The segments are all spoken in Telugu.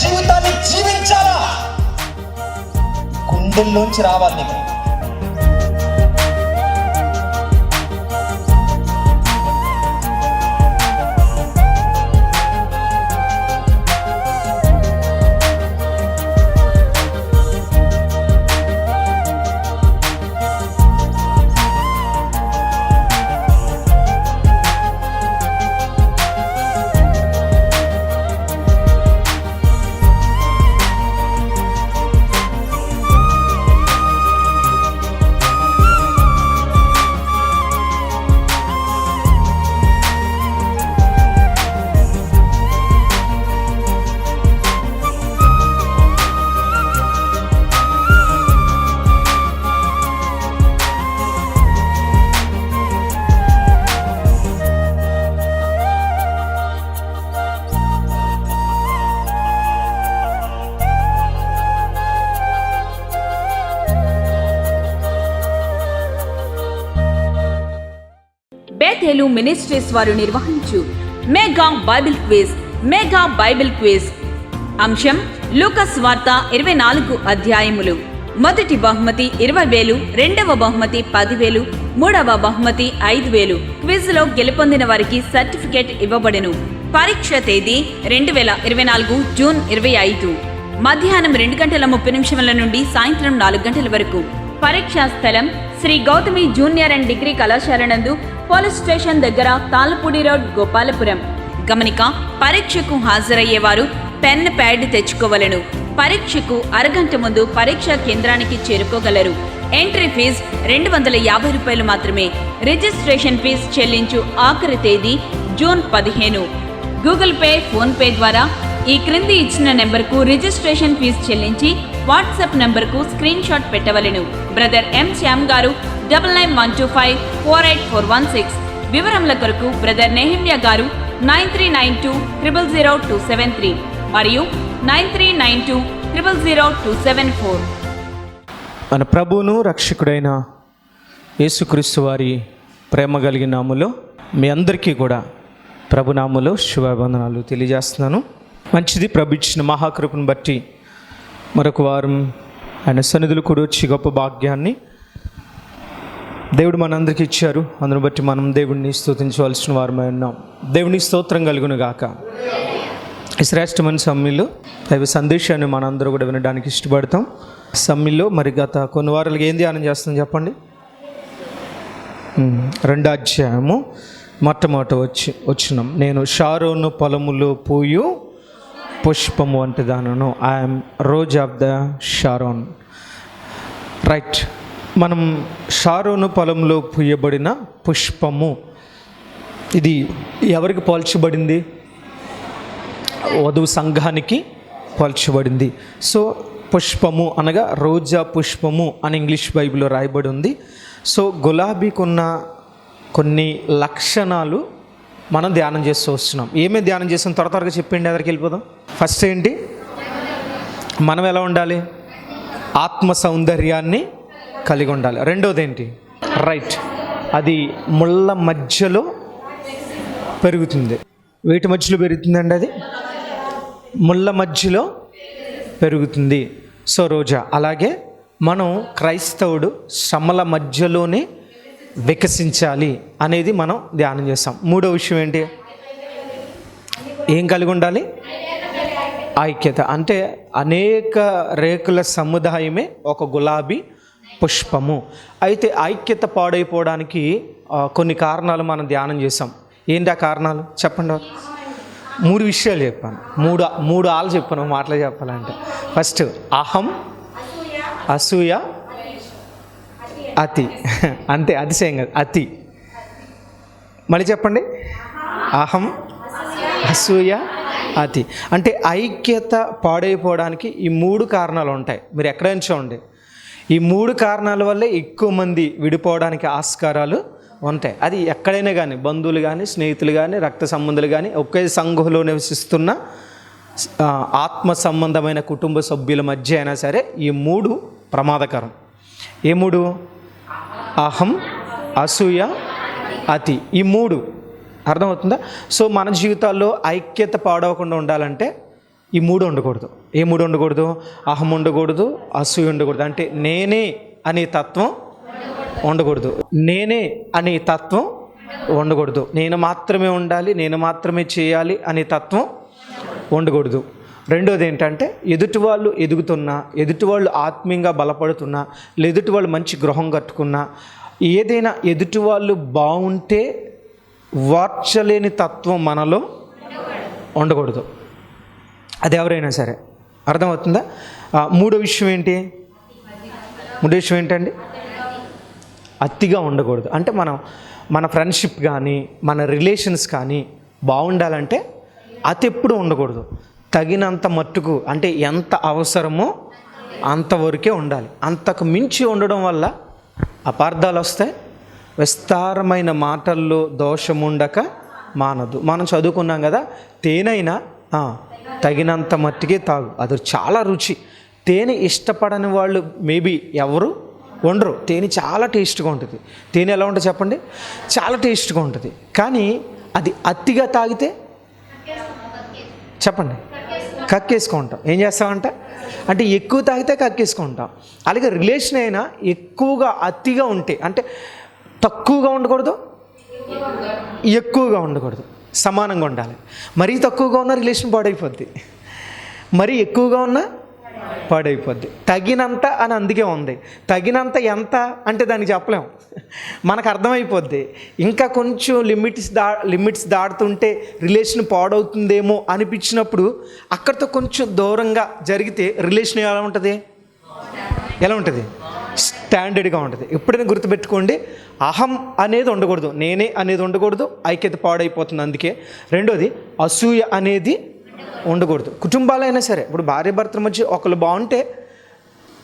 జీవితాన్ని జీవించాలా? గుండెల్లోంచి రావాలి నీకు. బేతేలు మినిస్ట్రీస్ వారు నిర్వహించు మెగా బైబిల్ క్విజ్. అంశం లూకాసు వార్త 24 అధ్యాయములు. మొదటి బహుమతి 20,000, రెండవ బహుమతి 10,000, మూడవ బహుమతి 5,000. క్విజ్ లో గెలుపొందిన వారికి సర్టిఫికేట్ ఇవ్వబడెను. పరీక్ష తేదీ 2024 జూన్ 25 మధ్యాహ్నం 2:30 నుండి సాయంత్రం 4 గంటల వరకు. పరీక్షా స్థలం Shri Gautami junior and degree కళాశాల నందు, పోలీస్ స్టేషన్ దగ్గర, తాళ్ళపూడి రోడ్, గోపాలపురం. గమనిక: పరీక్షకు హాజరయ్యేవారు పెన్, ప్యాడ్ తెచ్చుకోవలను. పరీక్షకు అరగంట ముందు పరీక్షా కేంద్రానికి చేరుకోగలరు. ఎంట్రీ ఫీజు 250 రూపాయలు మాత్రమే. రిజిస్ట్రేషన్ ఫీజు చెల్లించు ఆఖరి తేదీ June 15. Google Pay, PhonePe ద్వారా ఈ క్రింది ఇచ్చిన నెంబర్కు రిజిస్ట్రేషన్ ఫీజు చెల్లించి వాట్సాప్ నెంబర్కు స్క్రీన్ షాట్ పెట్టవలెను. బ్రదర్ ఎం శ్యామ్ గారు 9912548416. వివరముల కొరకు బ్రదర్ నెహమ్యా గారు 9392000273 మరియు 9392000274. మన ప్రభువును రక్షకుడైన యేసుక్రీస్తు వారి ప్రేమ కలిగిన నామములో మీ అందరికీ కూడా ప్రభునామములో శుభాభివందనాలు తెలియజేస్తున్నాను. మంచిది, ప్రభు ఇచ్చిన మహాకృపను బట్టి మరొక వారం ఆయన సన్నిధులు కూడా వచ్చి గొప్ప భాగ్యాన్ని దేవుడు మనందరికీ ఇచ్చారు. అందును బట్టి మనం దేవుడిని స్తుతించవలసిన వారమై ఉన్నాం. దేవుని స్తోత్రం కలుగును గాక. ఈ శ్రేష్టమైన సమ్మిలో దైవ సందేశాన్ని మనందరూ కూడా వినడానికి ఇష్టపడతాం. సమ్మిలో మరి గత కొన్ని వారాలుగా ఏం ధ్యానం చేస్తాం చెప్పండి? 2వ అధ్యాయము మొట్టమొదట వచ్చినాం. నేను షారోను పొలములో పూయు పుష్పము అంటే దానను. I'm rose of the Sharon. Right, మనం షారోను పొలంలో పూయబడిన పుష్పము. ఇది ఎవరికి పోల్చబడింది? వధువు సంఘానికి పోల్చబడింది. సో పుష్పము అనగా రోజా పుష్పము అని ఇంగ్లీష్ బైబిల్లో రాయబడి ఉంది. సో గులాబీకి ఉన్న కొన్ని లక్షణాలు మనం ధ్యానం చేస్తూ వస్తున్నాం. ఏమేమి ధ్యానం చేస్తాం? త్వరగా చెప్పండి, ఎదరికి వెళ్ళిపోదాం. ఫస్ట్ ఏంటి? మనం ఎలా ఉండాలి? ఆత్మ సౌందర్యాన్ని కలిగి ఉండాలి. రెండోది ఏంటి? రైట్, అది ముళ్ళ మధ్యలో పెరుగుతుంది. వేటి మధ్యలో పెరుగుతుందండి? అది ముళ్ళ మధ్యలో పెరుగుతుంది. సో రోజా. అలాగే మనం క్రైస్తవుడు శ్రమల మధ్యలోనే వికసించాలి అనేది మనం ధ్యానం చేస్తాం. మూడో విషయం ఏంటి? ఏం కలిగి ఉండాలి? ఐక్యత. అంటే అనేక రేకుల సముదాయమే ఒక గులాబీ పుష్పము. అయితే ఐక్యత పాడైపోవడానికి కొన్ని కారణాలు మనం ధ్యానం చేసాం. ఏంటి ఆ కారణాలు చెప్పండి. 3 విషయాలు చెప్పాను. మూడు ఆలు చెప్పాను మాటలు చెప్పాలంటే. ఫస్ట్ అహం, అసూయ, అతి. అంతే, అతిశయం కాదు, అతి. మళ్ళీ చెప్పండి. అహం, అసూయ, అతి. అంటే ఐక్యత పాడైపోవడానికి ఈ 3 కారణాలు ఉంటాయి. మీరు ఎక్కడైనా చూడండి, ఈ 3 కారణాల వల్లే ఎక్కువ మంది విడిపోవడానికి ఆస్కారాలు ఉంటాయి. అది ఎక్కడైనా కానీ, బంధువులు కానీ, స్నేహితులు కానీ, రక్త సంబంధులు కానీ, ఒకే సంఘంలో నివసిస్తున్న ఆత్మ సంబంధమైన కుటుంబ సభ్యుల మధ్య అయినా సరే ఈ 3 ప్రమాదకరం. ఏ 3? అహం, అసూయ, అతి. ఈ 3 అర్థమవుతుందా? సో మన జీవితాల్లో ఐక్యత పాడవకుండా ఉండాలంటే ఈ మూడు ఉండకూడదు. ఏ మూడు ఉండకూడదు? అహం ఉండకూడదు, అసూయ ఉండకూడదు. అంటే నేనే అనే తత్వం ఉండకూడదు. నేనే అనే తత్వం ఉండకూడదు. నేను మాత్రమే ఉండాలి, నేను మాత్రమే చేయాలి అనే తత్వం ఉండకూడదు. రెండోది ఏంటంటే ఎదుటి వాళ్ళు ఎదుగుతున్నా, ఎదుటి వాళ్ళు ఆత్మీయంగా బలపడుతున్నా, ఎదుటి వాళ్ళు మంచి గృహం కట్టుకున్నా, ఏదైనా ఎదుటి వాళ్ళు బాగుంటే వార్చలేని తత్వం మనలో ఉండకూడదు. అది ఎవరైనా సరే. అర్థమవుతుందా? మూడో విషయం ఏంటి? మూడో విషయం ఏంటండి? అతిగా ఉండకూడదు. అంటే మన ఫ్రెండ్షిప్ కానీ మన రిలేషన్స్ కానీ బాగుండాలంటే అతి ఎప్పుడు ఉండకూడదు. తగినంత మట్టుకు, అంటే ఎంత అవసరమో అంతవరకే ఉండాలి. అంతకు మించి ఉండడం వల్ల అపార్థాలు వస్తాయి. విస్తారమైన మాటల్లో దోషముండక మానదు. మనం చదువుకున్నాం కదా, తేనైనా తగినంత మట్టికే తాగు, అది చాలా రుచి. తేనె ఇష్టపడని వాళ్ళు మేబీ ఎవరు ఉండరు. తేనె చాలా టేస్ట్గా ఉంటుంది. తేనె ఎలా ఉంటుంది చెప్పండి? చాలా టేస్ట్గా ఉంటుంది. కానీ అది అతిగా తాగితే చెప్పండి, కక్కేసుకుంటాం. ఏం చేస్తామంట? అంటే ఎక్కువ తాగితే కక్కేసుకుంటాం. అలాగే రిలేషన్ అయినా ఎక్కువగా అతిగా ఉంటే, అంటే తక్కువగా ఉండకూడదు, ఎక్కువగా ఉండకూడదు, సమానంగా ఉండాలి. మరీ తక్కువగా ఉన్న రిలేషన్ పాడైపోద్ది, మరీ ఎక్కువగా ఉన్న పాడైపోద్ది. తగినంత అని అందుకే ఉంది. తగినంత ఎంత అంటే దానికి చెప్పలేము, మనకు అర్థమైపోద్ది. ఇంకా కొంచెం లిమిట్స్ దాటుతుంటే రిలేషన్ పాడవుతుందేమో అనిపించినప్పుడు అక్కడితో కొంచెం దూరంగా జరిగితే రిలేషన్ ఎలా ఉంటుంది? ఎలా ఉంటుంది? స్టాండర్డ్గా ఉంటుంది. ఎప్పుడైనా గుర్తుపెట్టుకోండి, అహం అనేది ఉండకూడదు, నేనే అనేది ఉండకూడదు. ఐక్యత పాడైపోతుంది అందుకే. రెండోది అసూయ అనేది ఉండకూడదు. కుటుంబాలైనా సరే, ఇప్పుడు భార్య భర్తల మధ్య ఒకరు బాగుంటే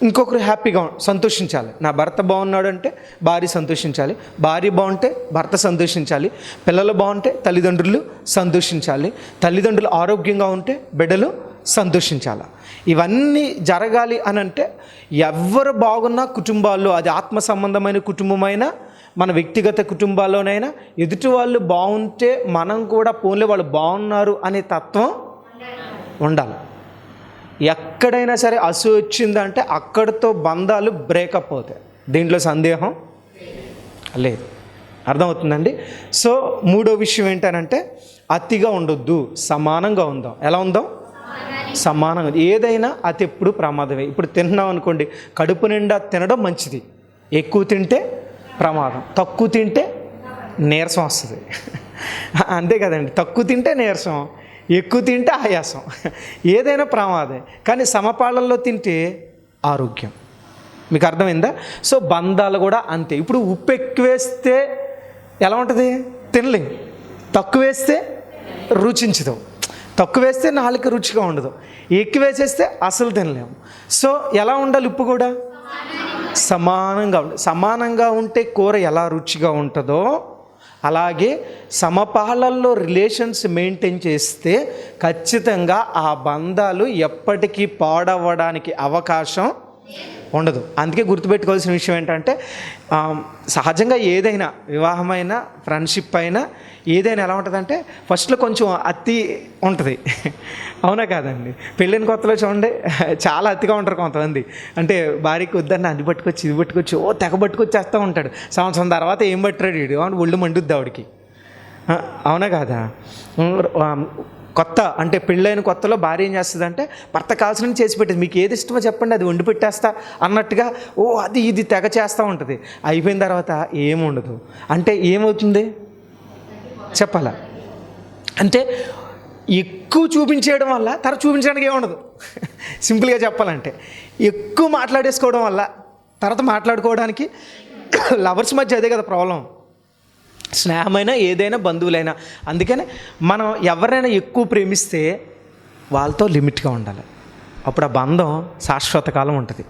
ఇంకొకరు హ్యాపీగా సంతోషించాలి. నా భర్త బాగున్నాడు అంటే భార్య సంతోషించాలి, భార్య బాగుంటే భర్త సంతోషించాలి, పిల్లలు బాగుంటే తల్లిదండ్రులు సంతోషించాలి, తల్లిదండ్రులు ఆరోగ్యంగా ఉంటే బిడ్డలు సంతోషించాలి. ఇవన్నీ జరగాలి అని అంటే ఎవరు బాగున్నా కుటుంబాల్లో, అది ఆత్మ సంబంధమైన కుటుంబమైనా మన వ్యక్తిగత కుటుంబాల్లోనైనా ఎదుటి వాళ్ళు బాగుంటే మనం కూడా పోన్లే వాళ్ళు బాగున్నారు అనే తత్వం ఉండాలి. ఎక్కడైనా సరే అసూయ వచ్చిందంటే అక్కడితో బంధాలు బ్రేకప్ అవుతాయి. దీంట్లో సందేహం లేదు. అర్థమవుతుందండి? సో మూడో విషయం ఏంటనంటే అతిగా ఉండొద్దు, సమానంగా ఉందాం. ఎలా ఉందాం? సమానంగా. ఏదైనా అతి ఎప్పుడు ప్రమాదమే. ఇప్పుడు తిన్నాం అనుకోండి, కడుపు నిండా తినడం మంచిది, ఎక్కువ తింటే ప్రమాదం. తక్కువ తింటే నీరసం వస్తుంది, అంతే కదండి. తక్కువ తింటే నీరసం, ఎక్కువ తింటే ఆయాసం, ఏదైనా ప్రమాదమే. కానీ సమపాళల్లో తింటే ఆరోగ్యం. మీకు అర్థమైందా? సో బంధాలు కూడా అంతే. ఇప్పుడు ఉప్పు ఎక్కువ వేస్తే ఎలా ఉంటుంది? తినలేం. తక్కువ వేస్తే రుచించదు, తక్కువ వేస్తే నాలుక రుచిగా ఉండదు, ఎక్కువ వేసేస్తే అసలు తినలేము. సో ఎలా ఉండాలి? ఉప్పు కూడా సమానంగా ఉండాలి. సమానంగా ఉంటే కూర ఎలా రుచిగా ఉంటుందో అలాగే సమపాలల్లో రిలేషన్స్ మెయింటైన్ చేస్తే ఖచ్చితంగా ఆ బంధాలు ఎప్పటికీ పాడవడానికి అవకాశం ఉండదు. అందుకే గుర్తుపెట్టుకోవాల్సిన విషయం ఏంటంటే సహజంగా ఏదైనా వివాహమైనా ఫ్రెండ్షిప్ అయినా ఏదైనా ఎలా ఉంటుందంటే ఫస్ట్లో కొంచెం అతి ఉంటుంది, అవునా కాదండి? పెళ్ళైన కొత్తలో చూడండి చాలా అతిగా ఉంటారు కొంతమంది. అంటే భార్యకి వద్దన్న అది పట్టుకొచ్చి ఇది పట్టుకొచ్చి తెగ పట్టుకొచ్చేస్తూ ఉంటాడు. సంవత్సరం తర్వాత ఏం పట్టాడు వీడు, ఒళ్ళు మండుద్ది ఆవిడికి, అవునా కాదా? కొత్త అంటే పెళ్ళైన కొత్తలో భార్య ఏం చేస్తుందంటే భర్త కావాల్సిన చేసి పెట్టేది, మీకు ఏది ఇష్టమో చెప్పండి అది వండి పెట్టేస్తా అన్నట్టుగా అది ఇది తెగ చేస్తూ ఉంటుంది. అయిపోయిన తర్వాత ఏముండదు. అంటే ఏమవుతుంది చెప్పాలా? అంటే ఎక్కువ చూపించేయడం వల్ల తర్వాత చూపించడానికి ఏముండదు. సింపుల్గా చెప్పాలంటే ఎక్కువ మాట్లాడేసుకోవడం వల్ల తర్వాత మాట్లాడుకోవడానికి లవర్స్ మధ్య అదే కదా ప్రాబ్లం. స్నేహమైనా ఏదైనా బంధువులైనా. అందుకనే మనం ఎవరైనా ఎక్కువ ప్రేమిస్తే వాళ్ళతో లిమిట్గా ఉండాలి. అప్పుడు ఆ బంధం శాశ్వత కాలం ఉంటుంది.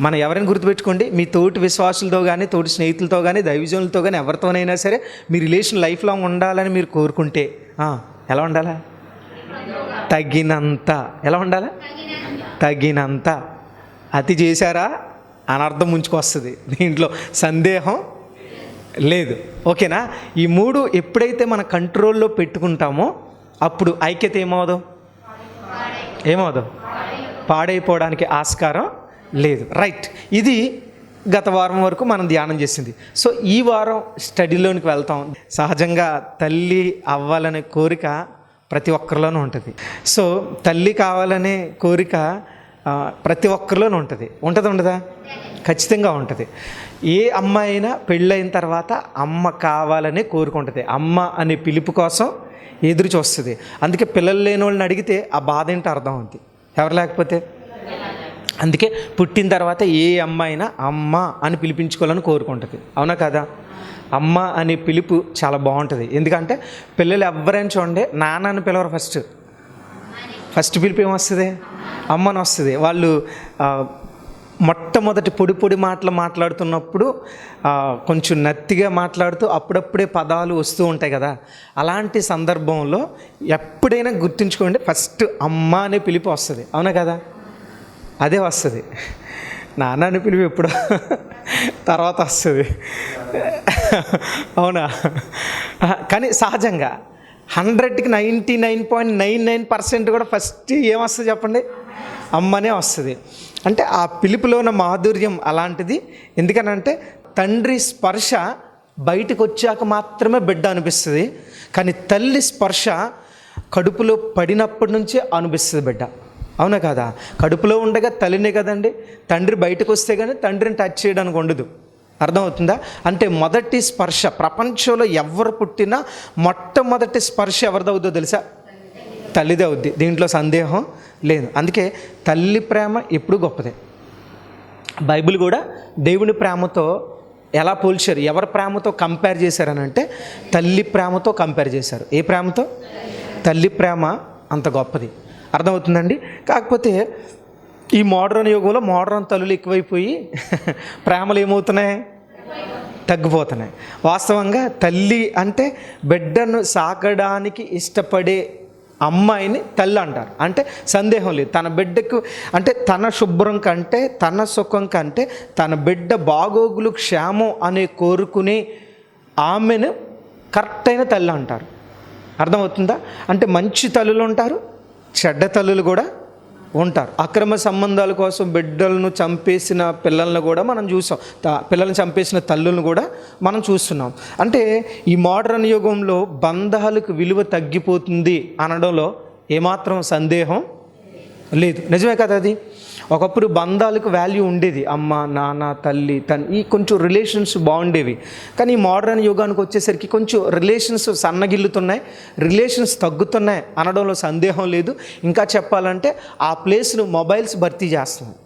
మనం ఎవరైనా గుర్తుపెట్టుకోండి, మీ తోటి విశ్వాసులతో కానీ తోటి స్నేహితులతో కానీ దైవజనులతో కానీ ఎవరితోనైనా సరే మీ రిలేషన్ లైఫ్ లాంగ్ ఉండాలని మీరు కోరుకుంటే ఎలా ఉండాలా? తగినంత. ఎలా ఉండాలా? తగినంత. అతి చేశారా అనర్థం ముంచుకొస్తుంది, దీంట్లో సందేహం లేదు. ఓకేనా? ఈ మూడు ఎప్పుడైతే మన కంట్రోల్లో పెట్టుకుంటామో అప్పుడు ఐక్యత ఏమవదు? ఏమవుదు, పాడైపోవడానికి ఆస్కారం లేదు. రైట్, ఇది గత వారం వరకు మనం ధ్యానం చేసింది. సో ఈ వారం స్టడీలోనికి వెళ్తాం. సహజంగా తల్లి అవ్వాలనే కోరిక ప్రతి ఒక్కరిలోనూ ఉంటుంది. సో తల్లి కావాలనే కోరిక ప్రతి ఒక్కరిలోనూ ఉంటుంది. ఉండదా? ఖచ్చితంగా ఉంటుంది. ఏ అమ్మాయి అయినా పెళ్ళైన తర్వాత అమ్మ కావాలనే కోరుకుంటుంది. అమ్మ అనే పిలుపు కోసం ఎదురు చూస్తుంది. అందుకే పిల్లలు లేని వాళ్ళని అడిగితే ఆ బాధ ఏంటో అర్థం అవుతుంది. ఎవరు లేకపోతే అందుకే పుట్టిన తర్వాత ఏ అమ్మాయి అయినా అమ్మ అని పిలిపించుకోవాలని కోరుకుంటుంది. అవునా కదా? అమ్మ అనే పిలుపు చాలా బాగుంటుంది. ఎందుకంటే పిల్లలు ఎవరైనా చూడండి, నాన్న అని పిలవరు. ఫస్ట్ పిలుపు ఏమొస్తుంది? అమ్మని వస్తుంది. వాళ్ళు మొట్టమొదటి పొడి మాటలు మాట్లాడుతున్నప్పుడు కొంచెం నత్తిగా మాట్లాడుతూ అప్పుడప్పుడే పదాలు వస్తూ ఉంటాయి కదా. అలాంటి సందర్భంలో ఎప్పుడైనా గుర్తుంచుకోండి, ఫస్ట్ అమ్మ అనే పిలుపు వస్తుంది. అవునా కదా? అదే వస్తుంది. నాన్న అనే పిలుపు ఎప్పుడో తర్వాత వస్తుంది. అవునా? కానీ సహజంగా 100కి 99.99% కూడా ఫస్ట్ ఏమొస్తుంది చెప్పండి? అమ్మనే వస్తుంది. అంటే ఆ పిలుపులో ఉన్న మాధుర్యం అలాంటిది. ఎందుకనంటే తండ్రి స్పర్శ బయటకు వచ్చాక మాత్రమే బిడ్డ అనిపిస్తుంది. కానీ తల్లి స్పర్శ కడుపులో పడినప్పటి నుంచే అనిపిస్తుంది బిడ్డ. అవునా కదా? కడుపులో ఉండగా తల్లినే కదండి. తండ్రి బయటకు వస్తే కానీ తండ్రిని టచ్ చేయడానికి ఉండదు. అర్థమవుతుందా? అంటే మొదటి స్పర్శ, ప్రపంచంలో ఎవరు పుట్టినా మొట్టమొదటి స్పర్శ ఎవరిదవుద్దో తెలుసా? తల్లిదే అవుద్ది. దీంట్లో సందేహం లేదు. అందుకే తల్లి ప్రేమ ఎప్పుడూ గొప్పదే. బైబిల్ కూడా దేవుని ప్రేమతో ఎలా పోల్చారు, ఎవరి ప్రేమతో కంపేర్ చేశారనంటే తల్లి ప్రేమతో కంపేర్ చేశారు. ఏ ప్రేమతో? తల్లి ప్రేమ అంత గొప్పది. అర్థమవుతుందండి? కాకపోతే ఈ మోడ్రన్ యుగంలో మోడ్రన్ తల్లులు ఎక్కువైపోయి ప్రేమలు ఏమవుతున్నాయి? తగ్గిపోతున్నాయి. వాస్తవంగా తల్లి అంటే బిడ్డను సాకడానికి ఇష్టపడే అమ్మాయిని తల్లి అంటారు. అంటే సందేహం లేదు, తన బిడ్డకు అంటే తన శుభ్రం కంటే, తన సుఖం కంటే, తన బిడ్డ బాగోగులు క్షేమం అనే కోరుకునే ఆమెను కరెక్ట్ అయిన తల్లి అంటారు. అర్థమవుతుందా? అంటే మంచి తల్లులు ఉంటారు, చెడ్డ తల్లులు కూడా ఉంటారు. అక్రమ సంబంధాల కోసం బిడ్డలను చంపేసిన పిల్లలను కూడా మనం చూసాం. పిల్లల్ని చంపేసిన తల్లులను కూడా మనం చూస్తున్నాం. అంటే ఈ మోడ్రన్ యుగంలో బంధాలకు విలువ తగ్గిపోతుంది అనడంలో ఏమాత్రం సందేహం లేదు. నిజమే కదా? అది ఒకప్పుడు బంధాలకు వాల్యూ ఉండేది. అమ్మ, నాన్న, తల్లి, ఈ కొంచెం రిలేషన్స్ బాగుండేవి. కానీ ఈ మోడ్రన్ యుగానికి వచ్చేసరికి కొంచెం రిలేషన్స్ సన్నగిల్లుతున్నాయి, రిలేషన్స్ తగ్గుతున్నాయి అనడంలో సందేహం లేదు. ఇంకా చెప్పాలంటే ఆ ప్లేస్ను మొబైల్స్ భర్తీ చేస్తున్నాయి.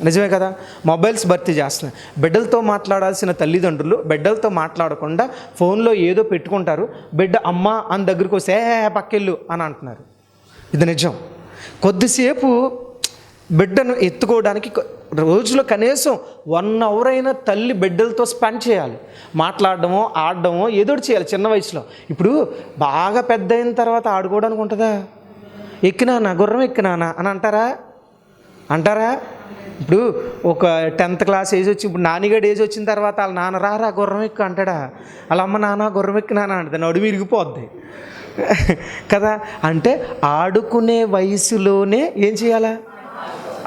నిజమే కదా? మొబైల్స్ భర్తీ చేస్తున్నాయి. బిడ్డలతో మాట్లాడాల్సిన తల్లిదండ్రులు బిడ్డలతో మాట్లాడకుండా ఫోన్లో ఏదో పెట్టుకుంటారు. బిడ్డ అమ్మ అని దగ్గరికి వస్తే పక్కెళ్ళు అని అంటున్నారు. ఇది నిజం. కొద్దిసేపు బిడ్డను ఎత్తుకోవడానికి రోజులో కనీసం 1 hour అయినా తల్లి బిడ్డలతో స్పెండ్ చేయాలి. మాట్లాడడమో ఆడడమో ఏదో చేయాలి చిన్న వయసులో. ఇప్పుడు బాగా పెద్ద అయిన తర్వాత ఆడుకోవడానికి ఉంటుందా? ఎక్కినానా గుర్రం ఎక్కినానా అని అంటారా? ఇప్పుడు ఒక 10th క్లాస్ ఏజ్ వచ్చి, ఇప్పుడు నానిగడ ఏజ్ వచ్చిన తర్వాత వాళ్ళ నాన్న రారా గుర్రం ఎక్కు అంటాడా? వాళ్ళ అమ్మ నాన్న గుర్రం ఎక్కినానా అంటే నడుము ఇరిగిపోద్ది కదా. అంటే ఆడుకునే వయసులోనే ఏం చేయాలా?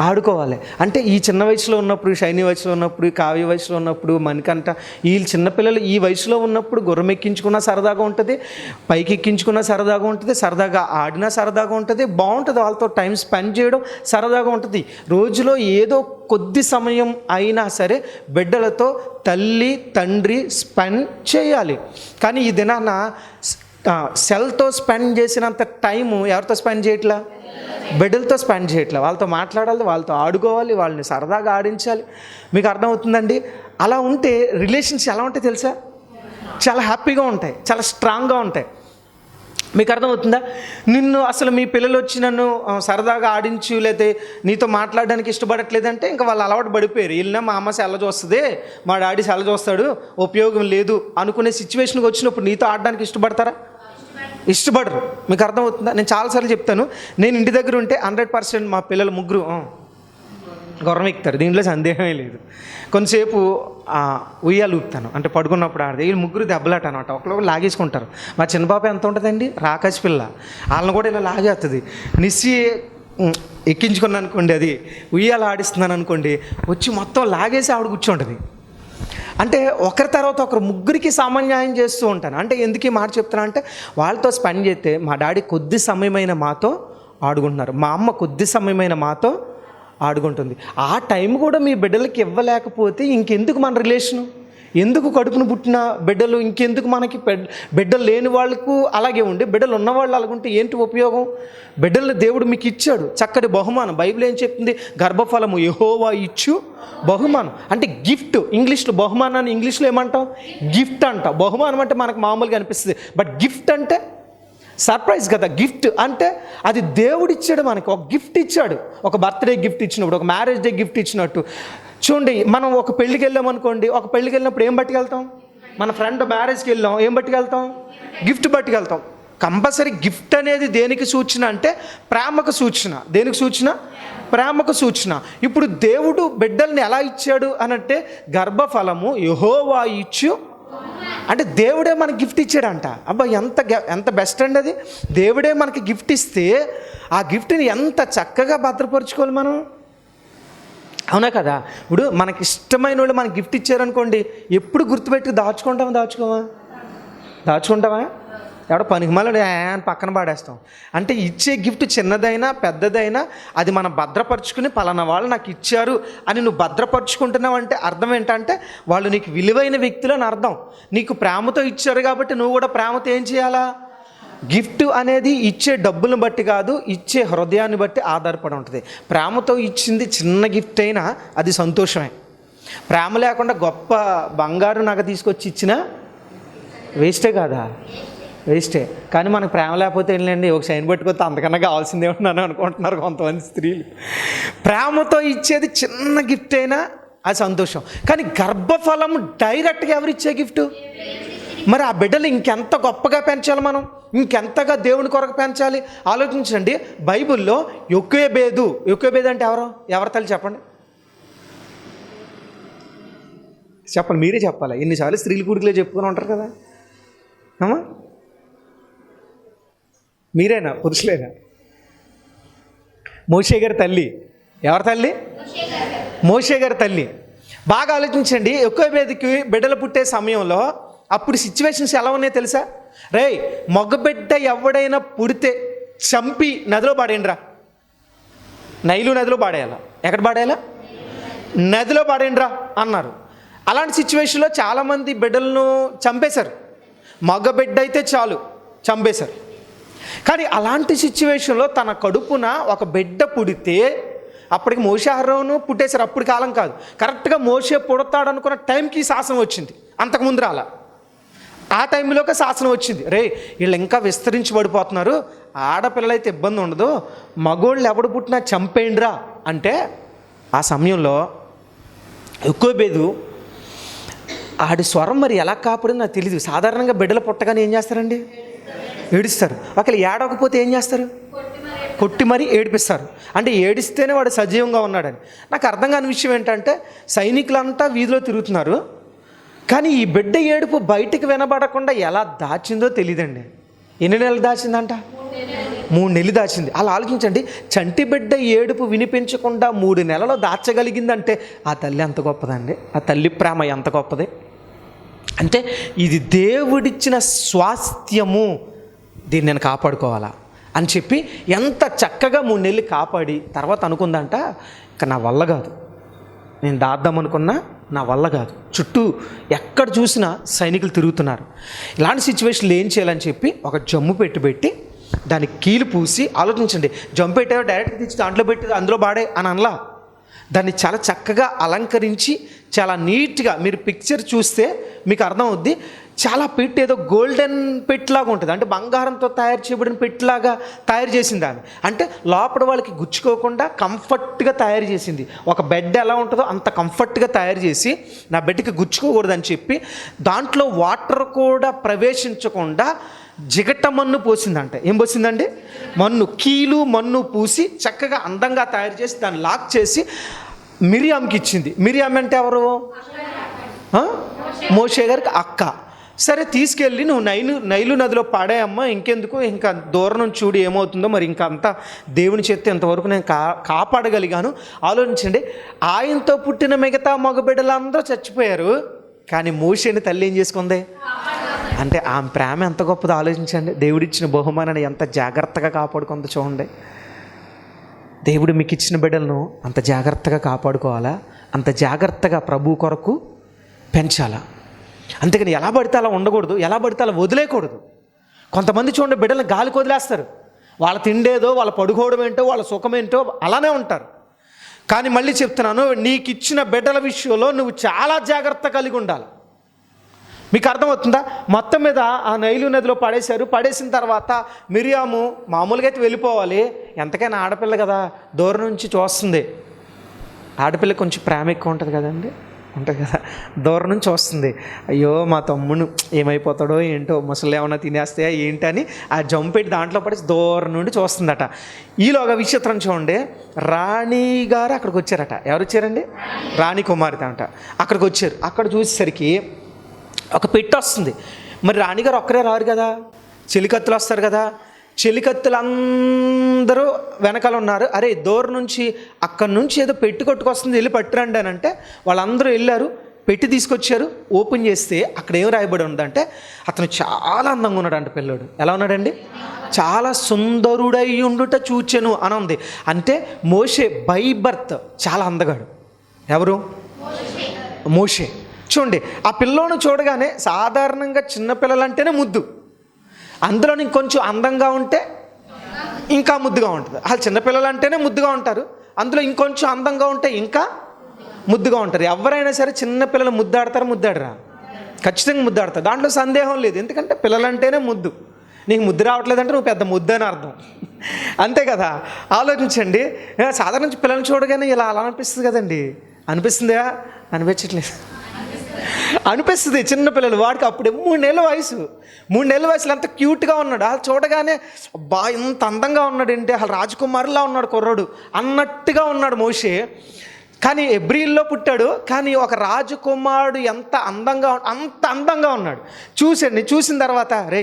ఆడుకోవాలి. అంటే ఈ చిన్న వయసులో ఉన్నప్పుడు, షైనీ వయసులో ఉన్నప్పుడు, కావ్య వయసులో ఉన్నప్పుడు, మణికంఠ, వీళ్ళు చిన్నపిల్లలు ఈ వయసులో ఉన్నప్పుడు గుర్రం ఎక్కించుకున్నా సరదాగా ఉంటుంది, పైకి ఎక్కించుకున్నా సరదాగా ఉంటుంది, సరదాగా ఆడినా సరదాగా ఉంటుంది, బాగుంటుంది. వాళ్ళతో టైం స్పెండ్ చేయడం సరదాగా ఉంటుంది. రోజులో ఏదో కొద్ది సమయం అయినా సరే బిడ్డలతో తల్లి తండ్రి స్పెండ్ చేయాలి. కానీ ఈ దినాన సెల్తో స్పెండ్ చేసినంత టైము ఎవరితో స్పెండ్ చేయట్లా? బిడ్డలతో స్పెండ్ చేయట్లే. వాళ్ళతో మాట్లాడాలి, వాళ్ళతో ఆడుకోవాలి, వాళ్ళని సరదాగా ఆడించాలి. మీకు అర్థమవుతుందండి? అలా ఉంటే రిలేషన్స్ ఎలా ఉంటాయి తెలుసా? చాలా హ్యాపీగా ఉంటాయి, చాలా స్ట్రాంగ్గా ఉంటాయి. మీకు అర్థమవుతుందా? నిన్ను అసలు మీ పిల్లలు వచ్చి నన్ను సరదాగా ఆడించు లేకపోతే నీతో మాట్లాడడానికి ఇష్టపడట్లేదంటే ఇంకా వాళ్ళు అలవాటు పడిపోయారు. వీళ్ళనే మా అమ్మ సెల్ల చూస్తుంది, మా డాడీ సెల్ల చూస్తాడు, ఉపయోగం లేదు అనుకునే సిచ్యువేషన్కి వచ్చినప్పుడు నీతో ఆడడానికి ఇష్టపడరు. మీకు అర్థమవుతుందా? నేను చాలాసార్లు చెప్తాను, నేను ఇంటి దగ్గర ఉంటే 100% మా పిల్లలు ముగ్గురు గుర్రం ఎక్కుతారు, దీంట్లో సందేహమే లేదు. కొంతసేపు ఉయ్యాలు ఊపుతాను, అంటే పడుకున్నప్పుడు ఆడితే వీళ్ళు ముగ్గురు దెబ్బలాట అనమాట, ఒకళ్ళు లాగేసుకుంటారు. మా చిన్న పాప ఎంత ఉంటుందండి, రాకాశ పిల్ల, వాళ్ళని కూడా ఇలా లాగేస్తుంది. నిస్సి ఎక్కించుకున్నాను అనుకోండి, అది ఉయ్యాల ఆడిస్తున్నాను అనుకోండి, వచ్చి మొత్తం లాగేసి ఆవిడ కూర్చుంటుంది. అంటే ఒకరి తర్వాత ఒకరు ముగ్గురికి సమన్యాయం చేస్తూ ఉంటాను. అంటే ఎందుకు ఈ మాట చెప్తున్నా అంటే, వాళ్ళతో స్పెండ్ చేస్తే మా డాడీ కొద్ది సమయమైన మాతో ఆడుకుంటున్నారు, మా అమ్మ కొద్ది సమయమైన మాతో ఆడుకుంటుంది. ఆ టైం కూడా మీ బిడ్డలకి ఇవ్వలేకపోతే ఇంకెందుకు మన రిలేషను? ఎందుకు కడుపును పుట్టిన బిడ్డలు, ఇంకెందుకు మనకి బిడ్డలు లేని వాళ్ళకు అలాగే ఉండి బిడ్డలు ఉన్నవాళ్ళు అలాగుంటే ఏంటి ఉపయోగం? బిడ్డలను దేవుడు మీకు ఇచ్చాడు, చక్కటి బహుమానం. బైబిల్ ఏం చెప్తుంది? గర్భఫలము యెహోవా ఇచ్చు బహుమానం. అంటే గిఫ్ట్. ఇంగ్లీష్లో బహుమానాన్ని ఇంగ్లీష్లో ఏమంటాం? గిఫ్ట్ అంటాం. బహుమానం అంటే మనకు మామూలుగా అనిపిస్తుంది, బట్ గిఫ్ట్ అంటే సర్ప్రైజ్ కదా. గిఫ్ట్ అంటే అది దేవుడు ఇచ్చాడు మనకి, ఒక గిఫ్ట్ ఇచ్చాడు. ఒక బర్త్డే గిఫ్ట్ ఇచ్చినప్పుడు, ఒక మ్యారేజ్ డే గిఫ్ట్ ఇచ్చినట్టు. చూడండి, మనం ఒక పెళ్ళికి వెళ్ళాం అనుకోండి, ఒక పెళ్ళికి వెళ్ళినప్పుడు ఏం పట్టుకెళ్తాం? మన ఫ్రెండ్ మ్యారేజ్కి వెళ్ళాం, ఏం పట్టుకెళ్తాం? గిఫ్ట్ పట్టుకెళ్తాం. కంపల్సరీ గిఫ్ట్ అనేది దేనికి సూచన అంటే ప్రేమకు సూచన. దేనికి సూచన? ప్రేమకు సూచన. ఇప్పుడు దేవుడు బిడ్డల్ని ఎలా ఇచ్చాడు అనంటే గర్భఫలము యెహోవా ఇచ్చు, అంటే దేవుడే మనకి గిఫ్ట్ ఇచ్చాడంట. అబ్బా, ఎంత బెస్ట్ అండి అది. దేవుడే మనకి గిఫ్ట్ ఇస్తే ఆ గిఫ్ట్ని ఎంత చక్కగా భద్రపరుచుకోవాలి మనం, అవునా కదా? ఇప్పుడు మనకి ఇష్టమైన వాళ్ళు మనకి గిఫ్ట్ ఇచ్చారనుకోండి, ఎప్పుడు గుర్తుపెట్టి దాచుకుంటామా? ఎవడో పనికిమాలని అని పక్కన పాడేస్తాం. అంటే ఇచ్చే గిఫ్ట్ చిన్నదైనా పెద్దదైనా అది మనం భద్రపరుచుకుని పలానా వాళ్ళు నాకు ఇచ్చారు అని నువ్వు భద్రపరుచుకుంటున్నావు అంటే అర్థం ఏంటంటే వాళ్ళు నీకు విలువైన వ్యక్తులు అని అర్థం. నీకు ప్రేమతో ఇచ్చారు కాబట్టి నువ్వు కూడా ప్రేమతో ఏం చేయాలా? గిఫ్ట్ అనేది ఇచ్చే డబ్బులను బట్టి కాదు, ఇచ్చే హృదయాన్ని బట్టి ఆధారపడి ఉంటుంది. ప్రేమతో ఇచ్చింది చిన్న గిఫ్ట్ అయినా అది సంతోషమే. ప్రేమ లేకుండా గొప్ప బంగారు నగ తీసుకొచ్చి ఇచ్చినా వేస్టే కాదా? వేస్టే. కానీ మనకు ప్రేమ లేకపోతే ఏంటండి, ఒక చైన్ పట్టుకొస్తే అంతకన్నా కావాల్సిందే ఉన్నాను అనుకుంటున్నారు కొంతమంది స్త్రీలు. ప్రేమతో ఇచ్చేది చిన్న గిఫ్ట్ అయినా అది సంతోషం. కానీ గర్భఫలం డైరెక్ట్గా ఎవరిచ్చే గిఫ్ట్? మరి ఆ బిడ్డలు ఇంకెంత గొప్పగా పెంచాలి, మనం ఇంకెంతగా దేవుని కొరకు పెంచాలి ఆలోచించండి. బైబిల్లో యొకేబేదు అంటే ఎవరి తల్లి చెప్పండి? మీరే చెప్పాలి. ఎన్నిసార్లు స్త్రీల కూడికలే చెప్పుకొని ఉంటారు కదా అమ్మా, మీరేనా పురుషులేనా? మోషే గారి తల్లి. ఎవరి తల్లి? మోషే గారి తల్లి. బాగా ఆలోచించండి. యొకేబేదుకి బిడ్డలు పుట్టే సమయంలో అప్పుడు సిచ్యువేషన్స్ ఎలా ఉన్నాయో తెలుసా? రేయ్, మగబిడ్డ ఎవడైనా పుడితే చంపి నదిలో పాడేయండిరా. నైలు నదిలో పాడేయాలా? ఎక్కడ పాడేయాలా? నదిలో పాడేయండిరా అన్నారు. అలాంటి సిచ్యువేషన్లో చాలామంది బిడ్డలను చంపేశారు. మగబిడ్డ అయితే చాలు చంపేశారు. కానీ అలాంటి సిచ్యువేషన్లో తన కడుపున ఒక బిడ్డ పుడితే అప్పటికి మోషే అహరోను పుట్టేశారు. అప్పుడు కాలం కాదు, కరెక్ట్గా మోషే పుడతాడు అనుకున్న టైంకి శాసనం వచ్చింది. అంతకుముందు రాలా. ఆ టైంలోకి శాసనం వచ్చింది. రే, వీళ్ళు ఇంకా విస్తరించబడిపోతున్నారు, ఆడపిల్లలైతే ఇబ్బంది ఉండదు, మగోళ్ళు ఎవడు పుట్టినా చంపేయండిరా అంటే ఆ సమయంలో యొకోబేదు ఆడి స్వరం మరి ఎలా కాపాడో నాకు తెలియదు. సాధారణంగా బిడ్డలు పుట్టగానే ఏం చేస్తారండి? ఏడుస్తారు. ఒకవేళ ఏడవకపోతే ఏం చేస్తారు? కొట్టి మరీ ఏడిపిస్తారు. అంటే ఏడిస్తేనే వాడు సజీవంగా ఉన్నాడని. నాకు అర్థం కాని విషయం ఏంటంటే సైనికులంతా వీధిలో తిరుగుతున్నారు, కానీ ఈ బిడ్డ ఏడుపు బయటికి వినబడకుండా ఎలా దాచిందో తెలియదండి. ఎన్ని నెలలు దాచిందంట? 3 నెలలు దాచింది. అలా ఆలోచించండి. చంటి బిడ్డ ఏడుపు వినిపించకుండా 3 నెలలు దాచగలిగిందంటే ఆ తల్లి ఎంత గొప్పదండి. ఆ తల్లి ప్రేమ ఎంత గొప్పది. అంటే ఇది దేవుడిచ్చిన స్వాస్థ్యము, దీన్ని నేను కాపాడుకోవాలా అని చెప్పి ఎంత చక్కగా 3 నెలలు కాపాడి తర్వాత అనుకుందంట, ఇక నా వల్ల కాదు, నేను దాద్దామనుకున్నా నా వల్ల కాదు, చుట్టూ ఎక్కడ చూసినా సైనికులు తిరుగుతున్నారు. ఇలాంటి సిచ్యువేషన్లు ఏం చేయాలని చెప్పి ఒక జమ్ము పెట్టి దానికి కీలు పూసి, ఆలోచించండి, జమ్ము పెట్టావో డైరెక్ట్గా తెచ్చి దాంట్లో పెట్టి అందులో బాడే అని అనలా. దాన్ని చాలా చక్కగా అలంకరించి చాలా నీట్గా, మీరు పిక్చర్ చూస్తే మీకు అర్థం అవుద్ది, చాలా పెట్టి ఏదో గోల్డెన్ పెట్టిలాగా ఉంటుంది. అంటే బంగారంతో తయారు చేయబడిన పెట్టిలాగా తయారు చేసింది దాన్ని. అంటే లోపల వాళ్ళకి గుచ్చుకోకుండా కంఫర్ట్గా తయారు చేసింది. ఒక బెడ్ ఎలా ఉంటుందో అంత కంఫర్ట్గా తయారు చేసి నా బెడ్కి గుచ్చుకోకూడదని చెప్పి దాంట్లో వాటర్ కూడా ప్రవేశించకుండా జిగట మన్ను పోసిందంట. ఏం పోసిందండి? మన్ను, కీలు మన్ను పూసి చక్కగా అందంగా తయారు చేసి దాన్ని లాక్ చేసి మిరియామ్కి ఇచ్చింది. మిరియామ్ అంటే ఎవరు? మోషే గారికి అక్క. సరే తీసుకెళ్ళి నువ్వు నైలు నదిలో పాడేయమ్మా, ఇంకెందుకు, ఇంకా దూరం నుంచి చూడు ఏమవుతుందో, మరి ఇంకా అంతా దేవుని చేస్తే ఇంతవరకు నేను కాపాడగలిగాను. ఆలోచించండి, ఆయనతో పుట్టిన మిగతా మగబిడ్డలందరూ చచ్చిపోయారు, కానీ మోషేని తల్లి ఏం చేసుకుంది అంటే ఆమె ప్రేమ ఎంత గొప్పదో ఆలోచించండి. దేవుడిచ్చిన బహుమానాన్ని ఎంత జాగ్రత్తగా కాపాడుకుందో చూడండి. దేవుడు మీకు ఇచ్చిన బిడ్డలను అంత జాగ్రత్తగా కాపాడుకోవాలా, అంత జాగ్రత్తగా ప్రభు కొరకు పెంచాలా. అంతేకాని ఎలా పడితే అలా ఉండకూడదు, ఎలా పడితే అలా వదిలేయకూడదు. కొంతమంది చూడండి బిడ్డలను గాలికి వదిలేస్తారు. వాళ్ళ తిండేదో, వాళ్ళ పడుకోవడం ఏంటో, వాళ్ళ సుఖమేంటో అలానే ఉంటారు. కానీ మళ్ళీ చెప్తున్నాను, నీకు ఇచ్చిన బిడ్డల విషయంలో నువ్వు చాలా జాగ్రత్త కలిగి ఉండాలి. మీకు అర్థమవుతుందా? మొత్తం మీద ఆ నైలు నదిలో పడేశారు. పడేసిన తర్వాత మిరియాము మామూలుగా అయితే వెళ్ళిపోవాలి, ఎంతకైనా ఆడపిల్ల కదా, దూరం నుంచి చూస్తుంది. ఆడపిల్ల కొంచెం ప్రేమ ఎక్కువ ఉంటుంది కదండి, ఉంటుంది కదా, దూరం నుంచి వస్తుంది. అయ్యో మా తమ్ముడు ఏమైపోతాడో ఏంటో, ముసలు ఏమన్నా తినేస్తాయా ఏంటని ఆ జంపెట్టి దాంట్లో పడి దూరం నుండి చూస్తుందట. ఈలోగా విచిత్రం చూడండి, రాణి గారు అక్కడికి వచ్చారట. ఎవరు వచ్చారండి? రాణి కుమార్తె అంట. అక్కడికి వచ్చారు. అక్కడ చూసేసరికి ఒక పెట్టి వస్తుంది. మరి రాణిగారు ఒక్కరే రారు కదా, చెలికత్తులు వస్తారు కదా. చెలికత్తులు అందరూ వెనకాల ఉన్నారు. అరే దూరం నుంచి అక్కడి నుంచి ఏదో పెట్టి కొట్టుకొస్తుంది, వెళ్ళి పట్టురండి అని అంటే వాళ్ళందరూ వెళ్ళారు, పెట్టి తీసుకొచ్చారు. ఓపెన్ చేస్తే అక్కడ ఏం రాయబడి ఉందంటే, అతను చాలా అందంగా ఉన్నాడు అంట. పిల్లోడు ఎలా ఉన్నాడండి? చాలా సుందరుడై ఉండుట చూచెను అని ఉంది. అంటే మోషే బై బర్త్ చాలా అందగాడు. ఎవరు? మోషే. చూడండి, ఆ పిల్లోను చూడగానే సాధారణంగా చిన్నపిల్లలంటేనే ముద్దు, అందులో ఇంకొంచెం అందంగా ఉంటే ఇంకా ముద్దుగా ఉంటుంది. అసలు చిన్నపిల్లలు అంటేనే ముద్దుగా ఉంటారు, అందులో ఇంకొంచెం అందంగా ఉంటే ఇంకా ముద్దుగా ఉంటారు. ఎవరైనా సరే చిన్నపిల్లలు ముద్దాడరా? ఖచ్చితంగా ముద్దాడతారు, దాంట్లో సందేహం లేదు. ఎందుకంటే పిల్లలంటేనే ముద్దు. నీకు ముద్దు రావట్లేదంటే నువ్వు పెద్ద ముద్దు అని అర్థం, అంతే కదా. ఆలోచించండి, సాధారణ పిల్లల్ని చూడగానే ఇలా అలా అనిపిస్తుంది కదండి. అనిపిస్తుందా? అనిపించట్లేదు, అనిపిస్తుంది. చిన్నపిల్లలు, వాడికి అప్పుడే 3 నెలల వయసు. 3 నెలల వయసులో అంత క్యూట్గా ఉన్నాడు. అలా చూడగానే బా ఇంత అందంగా ఉన్నాడు ఏంటి, అసలు రాజకుమారులా ఉన్నాడు కుర్రాడు అన్నట్టుగా ఉన్నాడు మోషే. కానీ ఎబ్రిల్లో పుట్టాడు, కానీ ఒక రాజకుమారుడు ఎంత అందంగా ఉన్నాడు. చూసిన తర్వాత రే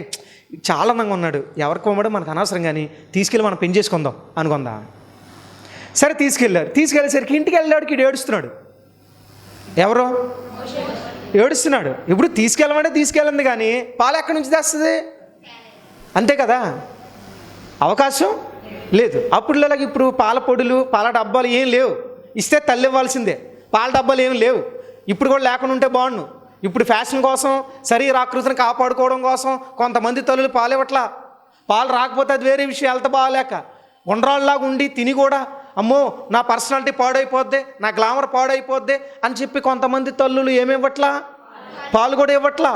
చాలా అందంగా ఉన్నాడు, ఎవరి కుమారుడు మనకు అనవసరం, కానీ తీసుకెళ్ళి మనం పెళ్లి చేసుకుందాం అనుకుందా. సరే తీసుకెళ్ళేసరికి ఇంటికి వెళ్ళాడికి ఇడు ఏడుస్తున్నాడు. ఎవరో ఏడుస్తున్నాడు. ఇప్పుడు తీసుకెళ్ళింది, కానీ పాలు ఎక్కడి నుంచి తెస్తుంది? అంతే కదా, అవకాశం లేదు. అప్పుడు ఇప్పుడు పాల పొడులు, పాల డబ్బాలు ఏం లేవు, ఇస్తే తల్లి ఇవ్వాల్సిందే. పాల డబ్బాలు ఏం లేవు, ఇప్పుడు కూడా లేకుండా ఉంటే బాగుండు. ఇప్పుడు ఫ్యాషన్ కోసం, శరీరాకృతిని కాపాడుకోవడం కోసం కొంతమంది తల్లులు పాలు ఇవ్వట్లా. పాలు రాకపోతే అది వేరే విషయం, హెల్త్ బాగాలేక ఉండరాళ్ళలాగా ఉండి తిని కూడా అమ్మో నా పర్సనాలిటీ పాడైపోద్ది, నా గ్లామర్ పాడైపోద్ది అని చెప్పి కొంతమంది తల్లులు ఏమివ్వట్లా, పాలు కూడా ఇవ్వట్లా.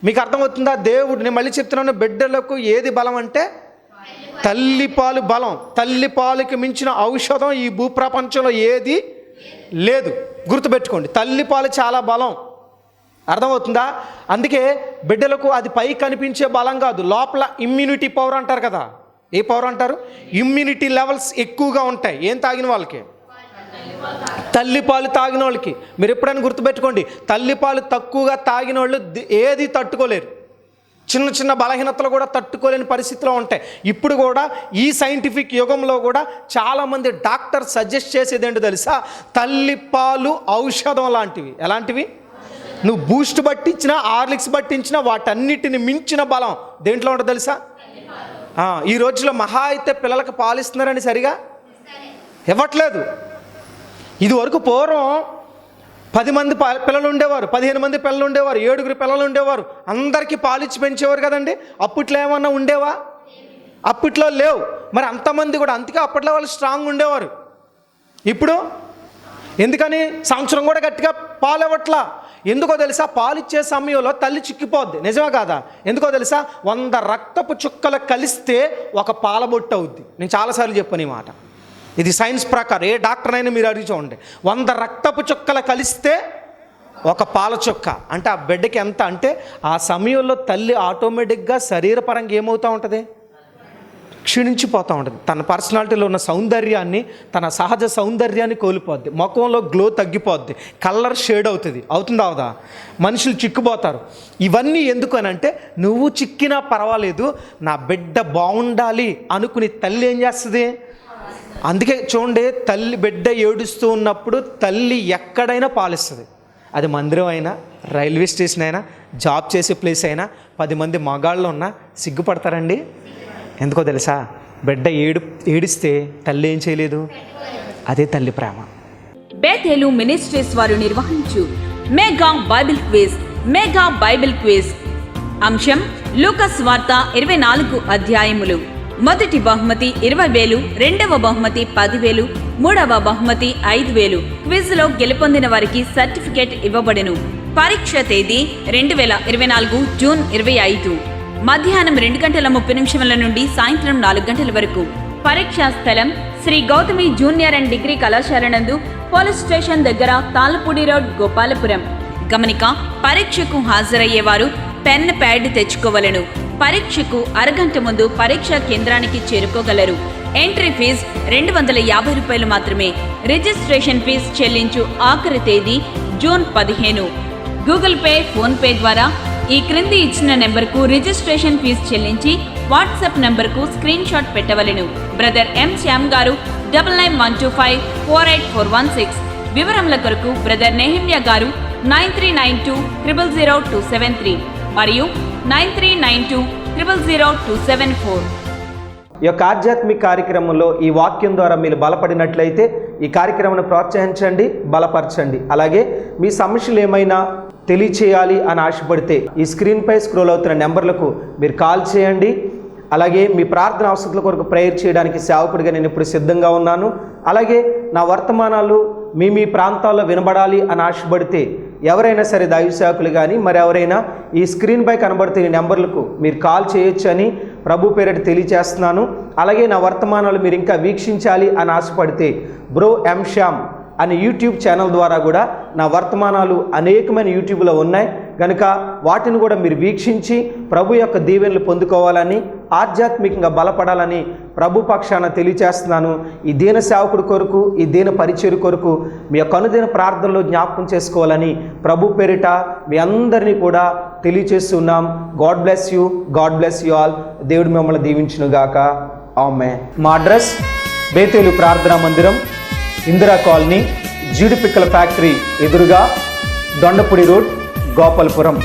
మీకు అర్థమవుతుందా? దేవుడు, నేను మళ్ళీ చెప్తున్నాను, బిడ్డలకు ఏది బలం అంటే తల్లిపాలు బలం. తల్లిపాలుకి మించిన ఔషధం ఈ భూప్రపంచంలో ఏది లేదు, గుర్తుపెట్టుకోండి. తల్లిపాలు చాలా బలం, అర్థమవుతుందా? అందుకే బిడ్డలకు అది పై కనిపించే బలం కాదు, లోపల ఇమ్యూనిటీ పవర్ అంటారు కదా. ఏ పవర్ అంటారు? ఇమ్యూనిటీ లెవెల్స్ ఎక్కువగా ఉంటాయి. ఏం తాగిన వాళ్ళకి? తల్లిపాలు తాగిన వాళ్ళకి. మీరు ఎప్పుడైనా గుర్తుపెట్టుకోండి, తల్లిపాలు తక్కువగా తాగిన వాళ్ళు ఏది తట్టుకోలేరు. చిన్న బలహీనతలు కూడా తట్టుకోలేని పరిస్థితిలో ఉంటాయి. ఇప్పుడు కూడా ఈ సైంటిఫిక్ యుగంలో కూడా చాలామంది డాక్టర్ సజెస్ట్ చేసేది ఏంటో తెలుసా? తల్లిపాలు ఔషధం లాంటివి. ఎలాంటివి? నువ్వు బూస్ట్ పట్టించినా, హార్లిక్స్ పట్టించినా వాటన్నిటిని మించిన బలం దేంట్లో ఉంటుందో తెలుసా? ఈ రోజులో మహా అయితే పిల్లలకు పాలిస్తున్నారని సరిగా ఇవ్వట్లేదు. ఇది వరకు పూర్వం 10 మంది పిల్లలు ఉండేవారు, 15 మంది పిల్లలు ఉండేవారు, 7 పిల్లలు ఉండేవారు, అందరికీ పాలిచ్చి పెంచేవారు కదండి. అప్పట్లో ఏమన్నా ఉండేవా? అప్పట్లో లేవు. మరి అంతమంది కూడా, అందుకే అప్పట్లో వాళ్ళు స్ట్రాంగ్ ఉండేవారు. ఇప్పుడు ఎందుకని సంవత్సరం కూడా గట్టిగా పాలు ఇవ్వట్లా? ఎందుకో తెలుసా? పాలిచ్చే సమయంలో తల్లి చిక్కిపోద్ది. నిజమే కాదా? ఎందుకో తెలుసా? 100 రక్తపు చుక్కలు కలిస్తే ఒక పాలబొట్టు అవుద్ది. నేను చాలాసార్లు చెప్పాను ఈ మాట. ఇది సైన్స్ ప్రకారం, ఏ డాక్టర్ అయినా మీరు అడిగి చూడండి. 100 రక్తపు చుక్కలు కలిస్తే ఒక పాల చుక్క. అంటే ఆ బిడ్డకి ఎంత అంటే ఆ సమయంలో తల్లి ఆటోమేటిక్గా శరీరపరంగా ఏమవుతూ ఉంటుంది? క్షీణించిపోతూ ఉంటుంది. తన పర్సనాలిటీలో ఉన్న సౌందర్యాన్ని, తన సహజ సౌందర్యాన్ని కోల్పోద్ది. ముఖంలో గ్లో తగ్గిపోద్ది, కలర్ షేడ్ అవుతుందా అవదా, మనుషులు చిక్కుపోతారు. ఇవన్నీ ఎందుకు అని అంటే, నువ్వు చిక్కినా పర్వాలేదు, నా బిడ్డ బాగుండాలి అనుకుని తల్లి ఏం చేస్తుంది? అందుకే చూడండి, తల్లి బిడ్డ ఏడుస్తూ ఉన్నప్పుడు తల్లి ఎక్కడైనా పాలిస్తుంది. అది మందిరం అయినా, రైల్వే స్టేషన్ అయినా, జాబ్ చేసే ప్లేస్ అయినా, 10 మంది మగాళ్ళు ఉన్నా సిగ్గుపడతారండి. ఎందుకో తెలుసా? బిడ్డ ఏడిస్తే తల్లి ఏం చేయలేదు. అదే తల్లి ప్రేమ. బేతేలు మినిస్ట్రీస్ వారు నిర్వహించు మెగా బైబిల్ క్విజ్. అంశం లూకాస్ వార్త 24 అధ్యాయములు. మొదటి బహుమతి 20,000, రెండవ బహుమతి 10,000, మూడవ బహుమతి 5,000. క్విజ్ లో గెలుపొందిన వారికి సర్టిఫికేట్ ఇవ్వబడెను. పరీక్ష తేదీ 2024 జూన్ 25 మధ్యాహ్నం 2:30 నుండి సాయంత్రం 4 గంటల వరకు. పరీక్షా స్థలం Shri Gautami junior and degree కళాశాల నందు, పోలీస్ స్టేషన్ దగ్గర, తాళ్ళపూడి రోడ్, గోపాలపురం. గమనిక: పరీక్షకు హాజరయ్యేవారు పెన్, ప్యాడ్ తెచ్చుకోవలను. పరీక్షకు అరగంట ముందు పరీక్షా కేంద్రానికి చేరుకోగలరు. ఎంట్రీ ఫీజు 250 రూపాయలు మాత్రమే. రిజిస్ట్రేషన్ ఫీజు చెల్లించు ఆఖరి తేదీ June 15. Google Pay, PhonePe ద్వారా ఈ క్రింది ఇచ్చిన నెంబర్కు రిజిస్ట్రేషన్ ఫీజు చెల్లించి వాట్సాప్ నెంబర్కు స్క్రీన్ షాట్ పెట్టవలెను. బ్రదర్ ఎం శ్యామ్ గారు 9912548416. వివరముల కొరకు బ్రదర్ నెహమ్యా గారు 9392000273 మరియు 9392000274. ఈ యొక్క ఆధ్యాత్మిక కార్యక్రమంలో ఈ వాక్యం ద్వారా మీరు బలపడినట్లయితే ఈ కార్యక్రమాన్ని ప్రోత్సహించండి, బలపరచండి. అలాగే మీ సమస్యలు ఏమైనా తెలియచేయాలి అని ఆశపడితే ఈ స్క్రీన్పై స్క్రోల్ అవుతున్న నెంబర్లకు మీరు కాల్ చేయండి. అలాగే మీ ప్రార్థన అవసరాల కొరకు ప్రేయర్ చేయడానికి సేవకుడిగా నేను ఇప్పుడు సిద్ధంగా ఉన్నాను. అలాగే నా వర్తమానాలు మీ ప్రాంతాల్లో వినబడాలి అని ఆశపడితే ఎవరైనా సరే, దైవ సేవకులు కానీ మరి ఎవరైనా ఈ స్క్రీన్పై కనబడుతున్న నెంబర్లకు మీరు కాల్ చేయొచ్చు అని ప్రభు పేరిట తెలియజేస్తున్నాను. అలాగే నా వర్తమానాలు మీరు ఇంకా వీక్షించాలి అని ఆశపడితే బ్రో ఎం శ్యామ్ అనే యూట్యూబ్ ఛానల్ ద్వారా కూడా నా వర్తమానాలు అనేకమైన యూట్యూబ్లో ఉన్నాయి కనుక వాటిని కూడా మీరు వీక్షించి ప్రభు యొక్క దీవెనలు పొందుకోవాలని, ఆధ్యాత్మికంగా బలపడాలని ప్రభు పక్షాన తెలియచేస్తున్నాను. ఈ దీన సేవకుడి కొరకు, ఈ దీన పరిచయం కొరకు మీ యొక్క అనుదిన ప్రార్థనలో జ్ఞాపకం చేసుకోవాలని ప్రభు పేరిట మీ అందరినీ కూడా తెలియచేస్తున్నాం. God bless you all. దేవుడు మిమ్మల్ని దీవించునుగాక. ఆమేన్. మా అడ్రస్ బేతేలు ప్రార్థనా మందిరం, ఇందిరా కాలనీ, జీడిపిక్కల ఫ్యాక్టరీ ఎదురుగా, దొండపూడి రోడ్, గోపాలపురం.